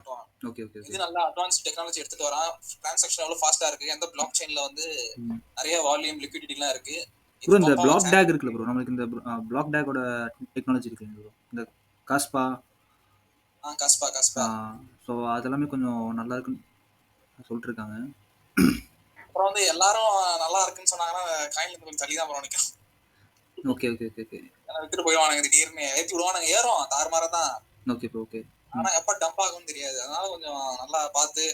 பண்ணுவான். Okay, okay, okay. இது நல்லா அட்வான்ஸ் டெக்னாலஜி எடுத்துட்டு வரான். டிரான்சாக்ஷன் எவ்வளவு ஃபாஸ்டா இருக்கு. எந்த பிளாக் செயின்ல வந்து ம். நிறைய வால்யூம் லிக்விடிட்டிலாம் இருக்கு. இது ப்ரோ இந்த பம்ப் ஆக பிளாக் டேக் இருக்குல்ல ப்ரோ, நம்மளுக்கு இந்த பிளாக் டேக்கோட டெக்னாலஜி இருக்குங்க ப்ரோ, இந்த காஸ்பா. காஸ்பா. ஸோ அதெல்லாமே கொஞ்சம் நல்லா இருக்குன்னு சொல்லிட்டு இருக்காங்க. அப்புறம் வந்து எல்லாரும் நல்லா இருக்குன்னு சொன்னாங்கன்னா காயின்ல இருந்து கொஞ்சம் தள்ளி தான் ப்ரோ நிக்கும். Okay, okay, okay, okay. வித்துட்டு போயிடுவானுங்க, திடீர்னு ஏத்தி விடுவானுங்க, ஏறும் தாறுமாறா தான். Okay bro, okay. ஆனா எப்ப டம்ப் ஆகும்னு தெரியாது. அதனால கொஞ்சம் நல்லா பார்த்து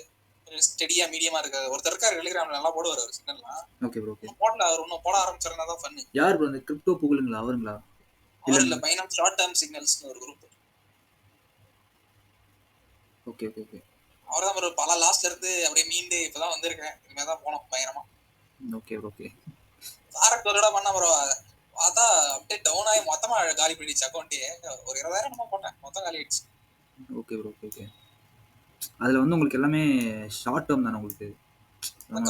கொஞ்சம் ஸ்டெடியா மீடியமா இருக்காது. ஒருத்தர் இருக்காரு டெலிகிராம்ல நல்லா போடுவார் அவர் சிக்னல்லாம். Okay bro, okay. இன்னும் போடல, அவர் இன்னும் போட ஆரம்பிச்சாருன்னா தான் ஃபன்னு. யார் ப்ரோ இந்த கிரிப்டோ புகழுங்களா அவருங்களா? அவர் இல்ல, இல்ல. பைனான்ஸ் ஷார்ட் டேர்ம் சிக்னல்ஸ்னு ஒரு குரூப். Okay, okay, okay. அவர் தான் ஒரு பல லாஸ்ட்ல இருந்து அப்படியே மீண்டு இப்பதான் வந்திருக்கேன். இனிமே தான் போனோம் பயங்கரமா. Okay, okay. சாரக் ஒரு பண்ண ப்ரோ, பார்த்தா அப்படியே டவுன் ஆகி மொத்தமா காலி பண்ணிடுச்சு அக்கௌண்ட்டே. ஒரு 20,000 நம்ம போட்டேன், மொத்தம் காலி ஆயிடுச்சு. Okay bro, okay, okay. அதுல வந்து உங்களுக்கு எல்லாமே ஷார்ட் டேர்ம் தானே உங்களுக்கு?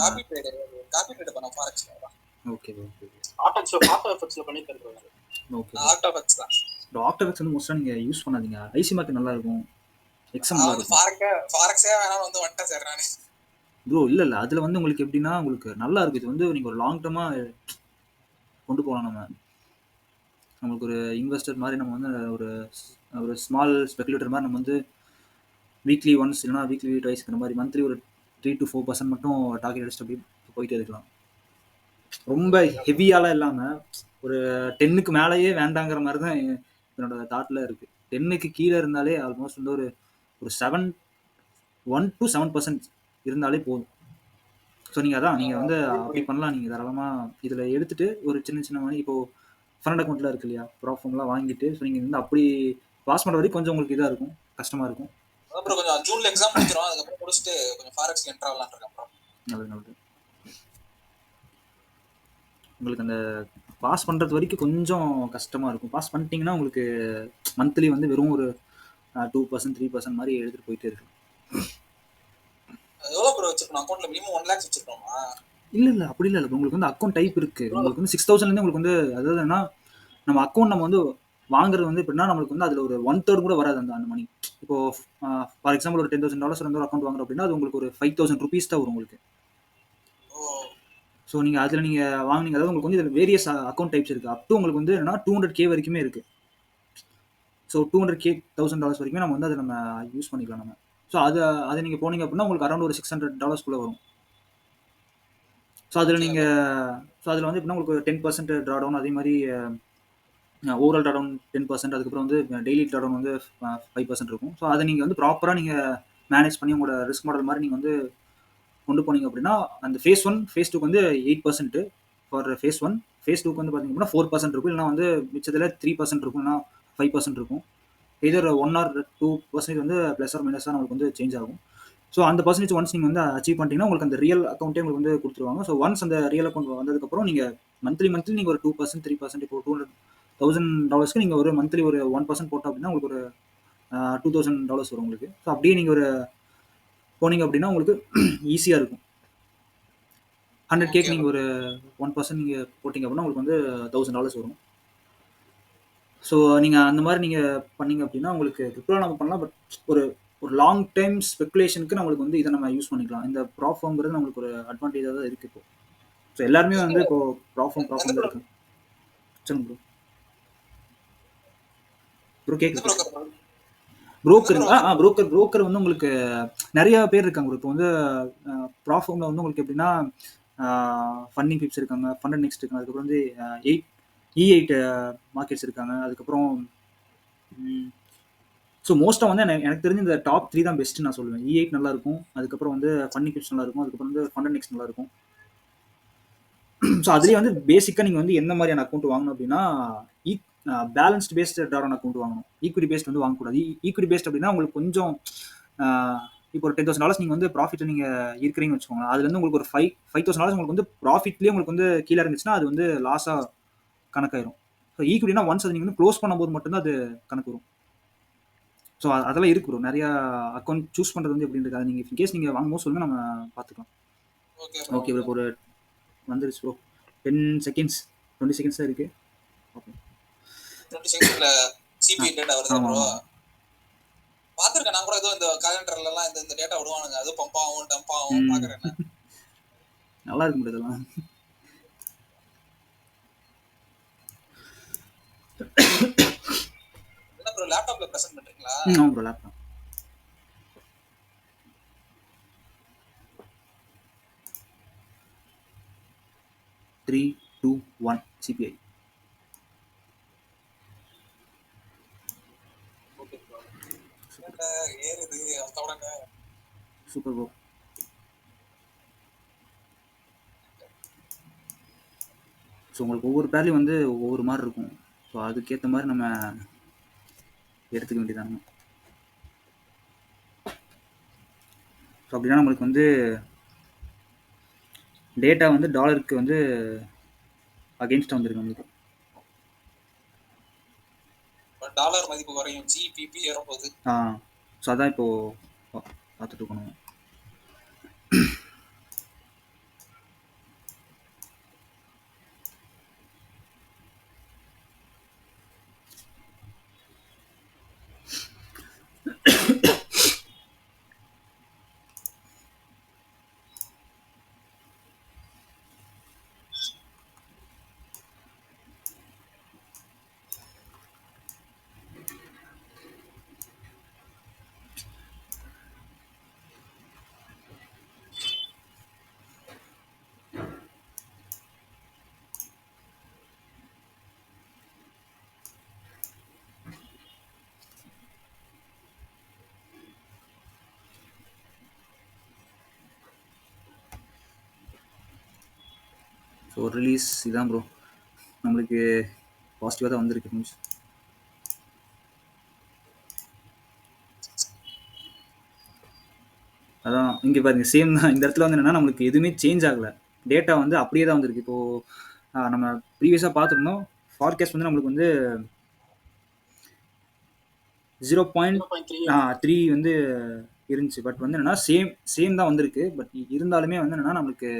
காப்பி ட்ரேட் பண்ண ஃபாரெக்ஸ்ல தான். Okay bro, okay. ஆட்டோ எஃபெக்ட்ஸ்ல பண்ணி தருவாங்க. ஓகே. ஆட்டோ எஃபெக்ட்ஸ் தான். ஆஃப்டர் எஃபெக்ட்ஸ் வந்து மோஸ்ட்டாக நீங்கள் யூஸ் பண்ணாதீங்க. ஐசி மார்க்கெட் நல்லா இருக்கும், எக்ஸாம் நான் நல்லா வந்து இருக்கும். ஃபாரெக்ஸே வேணாம் வந்து வந்துட்டேன் சார் நானு. ப்ரோ இல்லை இல்லை, அதில் வந்து உங்களுக்கு எப்படின்னா உங்களுக்கு நல்லா இருக்குது. இது வந்து நீங்கள் ஒரு லாங் டேர்மாக கொண்டு போகலாம். நம்மளுக்கு ஒரு இன்வெஸ்டர் மாதிரி நம்ம வந்து ஒரு ஸ்மால் ஸ்பெகுலேட்டர் மாதிரி நம்ம வந்து வீக்லி ஒன்ஸ் இல்லைனா வீக்லி ட்வைஸ் இந்த மாதிரி மந்த்லி ஒரு 3 to 4% மட்டும் டார்கெட் அடிச்சுட்டு அப்படி போயிட்டே இருக்கலாம். ரொம்ப ஹெவியாலாம் இல்லாமல் ஒரு 10க்கு மேலேயே வேண்டாங்கிற மாதிரி தான் என்னோட தாட்டில் இருக்குது. 10க்கு கீழே இருந்தாலே ஆல்மோஸ்ட் வந்து ஒரு 1 to 7% இருந்தாலே போதும். ஸோ நீங்கள் வந்து அப்படி பண்ணலாம். நீங்கள் தாராளமாக இதில் எடுத்துகிட்டு ஒரு சின்ன சின்ன மணி இப்போது ஃபண்ட் அக்கௌண்ட்டில் இருக்கு இல்லையா, ப்ராஃபார்ம்லாம் வாங்கிட்டு ஸோ நீங்கள் வந்து அப்படி பாஸ் பண்ணுற வரைக்கும் கொஞ்சம் உங்களுக்கு இதாக இருக்கும், கஷ்டமாக இருக்கும். அப்புறம் கொஞ்சம் ஜூன்ல எக்ஸாம் முடிச்சிடும், அதுக்கப்புறம் முடிச்சுட்டு கொஞ்சம் ஃபாரெக்ஸ்ல என்டர் ஆகலாம்னு இருக்கேன். அப்புறம் நல்லது. உங்களுக்கு அந்த பாஸ் பண்ணுறது வரைக்கும் கொஞ்சம் கஷ்டமாக இருக்கும். பாஸ் பண்ணிட்டீங்கன்னா உங்களுக்கு மந்த்லி வந்து வெறும் ஒரு 2% 3% மாதிரி எடுத்துகிட்டு போயிட்டே இருக்கு. எவ்வளோ ப்ரோ வச்சிருக்கணும் அக்கௌண்ட்ல? Minimum 1 lakh வச்சிருக்கோமா? இல்லை அப்படி இல்லை. உங்களுக்கு வந்து அக்கௌண்ட் டைப் இருக்குது. உங்களுக்கு வந்து 6,000 உங்களுக்கு வந்து அதாவது என்ன, நம்ம அக்கௌண்ட் நம்ம வந்து வாங்குறது வந்து எப்படின்னா நம்மளுக்கு வந்து அதில் ஒரு 1/3 கூட வராது அந்த மணி. இப்போ ஃபார் எக்ஸாம்பிள் ஒரு $10,000 வந்து ஒரு அக்கௌண்ட் வாங்குறோம் அப்படின்னா அது உங்களுக்கு ஒரு 5,000 rupees தான் வரும் உங்களுக்கு. ஸோ நீங்கள் அதில் நீங்கள் வாங்கினீங்க, அதாவது உங்களுக்கு வந்து இதில் வேரியஸ் அக்கௌண்ட் டைப்ஸ் இருக்குது. அப் டு உங்களுக்கு வந்து என்னன்னா 200K வரைக்குமே இருக்குது. ஸோ 200K $1,000 வரைக்குமே நம்ம வந்து அதை நம்ம யூஸ் பண்ணிக்கலாம் நம்ம. ஸோ அதை நீங்கள் போனீங்க அப்படின்னா உங்களுக்கு அரௌண்ட் ஒரு $600 வரும். ஸோ அதில் வந்து எப்படின்னா உங்களுக்கு ஒரு 10% ட்ரா டவுன், அதே மாதிரி ஓவரால் ட்ரா டவுன் 10%, அதுக்கப்புறம் வந்து டெய்லி ட்ரா டவுன் வந்து 5% இருக்கும். ஸோ அதை நீங்கள் வந்து ப்ராப்பராக நீங்கள் மேனேஜ் பண்ணி உங்களோட ரிஸ்க் மாடல் மாதிரி நீங்கள் வந்து கொண்டு போனீங்க அப்படின்னா அந்த phase 1 phase 2 வந்து 8% ஃபார் phase 1. phase 2 வந்து பார்த்தீங்க அப்படின்னா 4% இருக்கும், இல்லைனா வந்து மிச்சத்தில் 3% இருக்கும், இல்லைனா 5% இருக்கும். எதர் 1 or 2% வந்து ப்ளஸ் ஆர் மைனஸாக நம்மளுக்கு வந்து சேஞ்ச் ஆகும். ஸோ அந்த பர்சன்டேஜ் ஒன்ஸ் நீங்கள் வந்து அச்சீவ் பண்ணிட்டீங்கன்னா உங்களுக்கு அந்த ரியல் அக்கௌண்ட்டே உங்களுக்கு வந்து கொடுத்துருவாங்க. ஸோ ஒன்ஸ் அந்த ரியல் அக்கௌண்ட் வந்ததுக்கப்புறம் நீங்கள் மந்த்லி நீங்கள் ஒரு 2% 3% இப்போ $200,000 நீங்கள் ஒரு மந்த்லி ஒரு 1% போட்டோம் அப்படின்னா உங்களுக்கு ஒரு $2,000 வரும் உங்களுக்கு. ஸோ அப்படியே நீங்கள் ஒரு போனீங்க அப்படின்னா உங்களுக்கு ஈஸியாக இருக்கும். 100K நீங்கள் ஒரு 1% நீங்கள் போட்டிங்க அப்படின்னா உங்களுக்கு வந்து $1,000 வரும். ஸோ நீங்கள் அந்த மாதிரி நீங்கள் பண்ணீங்க அப்படின்னா உங்களுக்கு கிரிப்டோவில் நம்ம பண்ணலாம். பட் ஒரு லாங் டைம் ஸ்பெகுலேஷனுக்கு நம்மளுக்கு வந்து இதை நம்ம யூஸ் பண்ணிக்கலாம். இந்த ப்ராஃபார்ம்ங்கிறது நம்மளுக்கு ஒரு அட்வான்டேஜாக தான் இருக்குது இப்போ. ஸோ எல்லாருமே வந்து இப்போ ப்ராஃபார்ம் தான் இருக்கு. சொல்லுங்க ப்ரோ. கேட்குது புரோக்கர் வந்து உங்களுக்கு நிறைய பேர் இருக்காங்க. இப்போ வந்து ப்ராஃபார்மில் வந்து உங்களுக்கு எப்படின்னா ஃபண்டிங் பிப்ஸ் இருக்காங்க, ஃபண்ட் நெக்ஸ்ட் இருக்காங்க, அதுக்கப்புறம் வந்து E8 மார்க்கெட்ஸ் இருக்காங்க, அதுக்கப்புறம் ஸோ மோஸ்ட்டாக வந்து எனக்கு தெரிஞ்சு இந்த டாப் 3 தான் பெஸ்ட்டு நான் சொல்லுவேன். E8 நல்லா இருக்கும், அதுக்கப்புறம் வந்து ஃபண்டிங் பிப்ஸ் நல்லா இருக்கும், அதுக்கப்புறம் வந்து ஃபண்ட் நெக்ஸ்ட் நல்லா இருக்கும். ஸோ அதுலேயே வந்து பேசிக்காக நீங்கள் வந்து எந்த மாதிரியான அக்கௌண்ட் வாங்கணும் அப்படின்னா பேலன்ஸ்ட் பேஸ்டு ட்ரான் அக்கௌண்ட் வாங்கணும். ஈக்விட்டி பேஸ்ட் வந்து வாங்கக்கூடாது. ஈக்விட்டி பேஸ்ட் அப்படின்னா உங்களுக்கு கொஞ்சம் இப்போ ஒரு $10,000 நீங்கள் வந்து ப்ராஃபிட் நீங்கள் இருக்கிறீங்கன்னு வச்சுக்கோங்க. அதுலேருந்து உங்களுக்கு ஒரு $5,000 உங்களுக்கு வந்து ப்ராஃபிட்லேயே உங்களுக்கு வந்து கீழே இருந்துச்சுன்னா அது வந்து லாஸாக கணக்காயிரும். ஸோ ஈக்விட்டினா ஒன்ஸ் அது நீங்கள் வந்து க்ளோஸ் பண்ணும்போது மட்டும்தான் அது கணக்கு வரும். ஸோ அதெல்லாம் இருக்கு ப்ரோ. நிறையா அக்கௌண்ட் சூஸ் பண்ணுறது வந்து எப்படின்றது அது நீங்கள் இன்கேஸ் நீங்கள் வாங்கும்போது சொல்லுங்கள், நம்ம பார்த்துக்கலாம். Okay bro. ஒரு வந்துருச்சு ப்ரோ. 10 seconds 20 seconds தான் இருக்குது. ஓகே 20 செகண்ட்ல சிபி டேட்டா வருதா ப்ரோ? பாத்துருக்கேன் நான் கூட ஏதோ இந்த கேலண்டர்ல எல்லாம் இந்த டேட்டா விடுவானுங்க, அது பம்ப் ஆகும் டம்ப் ஆகும் பாக்குறேன். நல்லா இருக்கும் bro இதெல்லாம். என்ன ப்ரோ லேப்டாப்ல பிரசன்ட் பண்றீங்களா? ஆமா bro laptop. Three two one CBI. Okay bro. ஏறுது அதோடங்க. Super bro. ஸோ உங்களுக்கு ஒவ்வொரு பேர்லையும் வந்து ஒவ்வொரு மாதிரி இருக்கும். ஸோ அதுக்கேற்ற மாதிரி நம்ம எடுத்துக்க வேண்டியதாங்க. ஸோ அப்படின்னா நம்மளுக்கு வந்து டேட்டா வந்து டாலருக்கு வந்து அகெயின்ஸ்டாக வந்துருக்கு நம்மளுக்கு. டாலர் மதிப்பு குறையும், ஜிபிபி ஏறும்போது. ஸோ அதான் இப்போது பார்த்துட்டு இருக்கணும். ஸோ ரிலீஸ் இதான் ப்ரோ, நம்மளுக்கு பாசிட்டிவாக தான் வந்திருக்கு நியூஸ். அதான் இங்கே பாருங்க சேம் தான். இந்த இடத்துல வந்து என்னென்னா நம்மளுக்கு எதுவுமே சேஞ்ச் ஆகலை, டேட்டா வந்து அப்படியே தான் வந்திருக்கு. இப்போது நம்ம ப்ரீவியஸாக பார்த்துருந்தோம் ஃபார்காஸ்ட் வந்து நம்மளுக்கு வந்து 0.3 வந்து இருந்துச்சு. பட் வந்து என்னென்னா சேம் தான் வந்திருக்கு. பட் இருந்தாலுமே வந்து என்னென்னா நம்மளுக்கு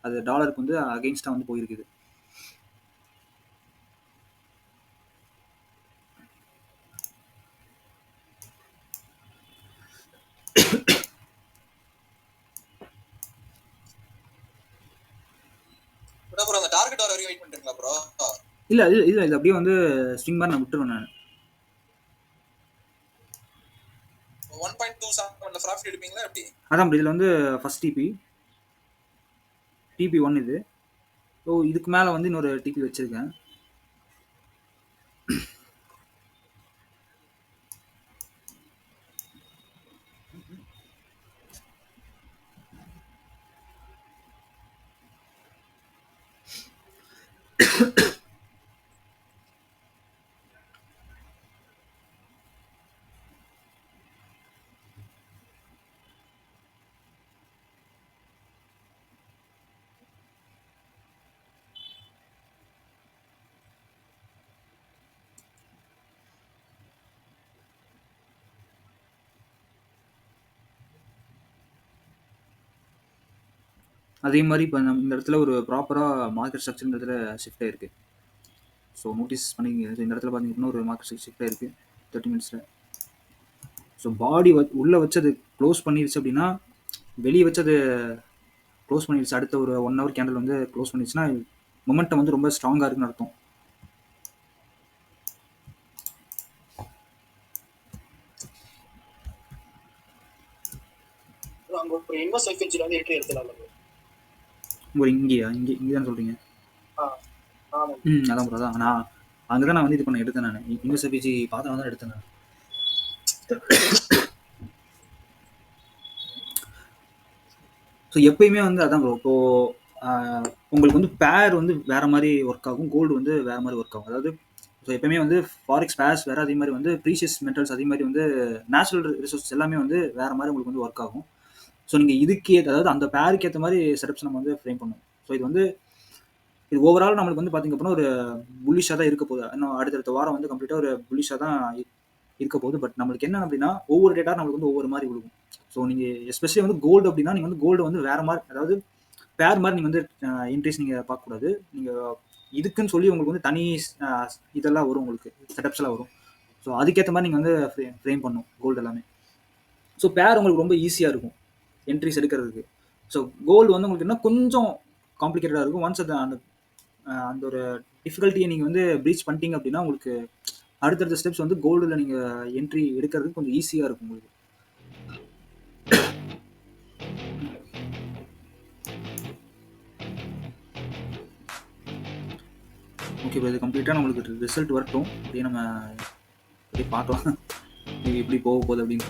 அது டாலருக்கு வந்து அகெயின்ஸ்டாக வந்து போயிருக்குது. ப்ரோ அந்த டார்கெட் வர வரைக்கும் வெயிட் பண்றீங்களா ப்ரோ? இல்ல இது அப்படியே வந்து ஸ்விங் மாதிரி நான் விட்டுருவேன் நான். 1.27ல ப்ராஃபிட் எடுப்பீங்களா எப்படி? அதான் இதுல வந்து ஃபர்ஸ்ட் டிபி 1 இது. ஸோ இதுக்கு மேலே வந்து இன்னொரு டிபி வச்சிருக்கேன். அதே மாதிரி இப்போ நம்ம இந்த இடத்துல ஒரு ப்ராப்பராக மார்க்கெட் ஸ்ட்ரக்சர் இந்த இடத்துல ஷிஃப்ட் ஆயிருக்கு. ஸோ நோட்டீஸ் பண்ணிங்க, இந்த இடத்துல பார்த்தீங்கன்னா ஒரு மார்க்கெட் ஸ்ட்ரக்சர் ஷிஃப்ட் ஆயிருக்கு 30 மினிட்ஸில். ஸோ பாடி உள்ளே வச்சது க்ளோஸ் பண்ணிடுச்சு அப்படின்னா, வெளியே வச்சது க்ளோஸ் பண்ணிடுச்சு, அடுத்த ஒரு 1 ஹவர் கேண்டில் வந்து க்ளோஸ் பண்ணிடுச்சுன்னா மொமெண்டம் வந்து ரொம்ப ஸ்ட்ராங்காக இருக்குன்னு அர்த்தம். ஒரு இன்வெஸ்ட் எஃபிஷியன்சி வந்து என்ட்ரி எடுத்துலாம் ஒரு இங்கே தான் சொல்கிறீங்க? அதான் ப்ரோ, அதான் நான் அங்கே தான் நான் வந்து இது பண்ண எடுத்தேன். நான் இன்வெஸ்ட் எஃபிஷியன்சி பார்த்தா தான் எடுத்தேன் நான். ஸோ எப்பயுமே வந்து அதான் ப்ரோ, இப்போது உங்களுக்கு வந்து பேர் வந்து வேறு மாதிரி ஒர்க் ஆகும், கோல்டு வந்து வேறு மாதிரி ஒர்க் ஆகும். அதாவது ஸோ எப்பயுமே வந்து ஃபாரெக்ஸ் பேர்ஸ் வேறு, அதே மாதிரி வந்து ப்ரீஷியஸ் மெட்டல்ஸ், அதே மாதிரி வந்து நேச்சுரல் ரிசோர்ஸ் எல்லாமே வந்து வேறு மாதிரி உங்களுக்கு வந்து ஒர்க் ஆகும். ஸோ நீங்கள் இதுக்கு அதாவது அந்த பேருக்கு ஏற்ற மாதிரி செட்டப்ஸ் நம்ம வந்து ஃப்ரேம் பண்ணுவோம். ஸோ இது ஓவரால் நம்மளுக்கு வந்து பார்த்திங்க அப்படின்னா ஒரு புல்லிஷாக தான் இருக்க போகுது. இன்னும் அடுத்தடுத்த வாரம் வந்து கம்ப்ளீட்டாக ஒரு புல்லிஷாக தான் இருக்க போகுது. பட் நம்மளுக்கு என்ன அப்படின்னா ஒவ்வொரு டேட்டா நம்மளுக்கு வந்து ஒவ்வொரு மாதிரி விழுகும். ஸோ நீங்கள் எஸ்பெஷலி வந்து கோல்டு அப்படின்னா நீங்கள் வந்து கோல்டு வந்து வேறு மாதிரி, அதாவது பேர் மாதிரி நீங்கள் வந்து என்ட்ரிஸ் நீங்கள் பார்க்கக்கூடாது. நீங்கள் இதுக்குன்னு சொல்லி உங்களுக்கு வந்து தனி இதெல்லாம் வரும், உங்களுக்கு செட்டப்ஸ்லாம் வரும். ஸோ அதுக்கேற்ற மாதிரி நீங்கள் வந்து ஃப்ரேம் பண்ணணும் கோல்டு எல்லாமே. ஸோ பேர் உங்களுக்கு ரொம்ப ஈஸியாக இருக்கும் என்ட்ரிஸ் எடுக்கிறதுக்கு. ஸோ கோல்டு வந்து உங்களுக்கு என்ன கொஞ்சம் காம்ப்ளிகேட்டடாக இருக்கும். ஒன்ஸ் அந்த அந்த ஒரு டிஃபிகல்ட்டியை நீங்கள் வந்து ப்ரீச் பண்ணிட்டீங்க அப்படின்னா உங்களுக்கு அடுத்தடுத்த ஸ்டெப்ஸ் வந்து கோல்டில் நீங்கள் என்ட்ரி எடுக்கிறதுக்கு கொஞ்சம் ஈஸியாக இருக்கும் உங்களுக்கு. ஓகே ப்ரோ, இது கம்ப்ளீட்டாக நம்மளுக்கு ரிசல்ட் வரட்டும். அப்படியே நம்ம அப்படியே பார்க்கலாம் இது எப்படி போக போகுது அப்படின்னு.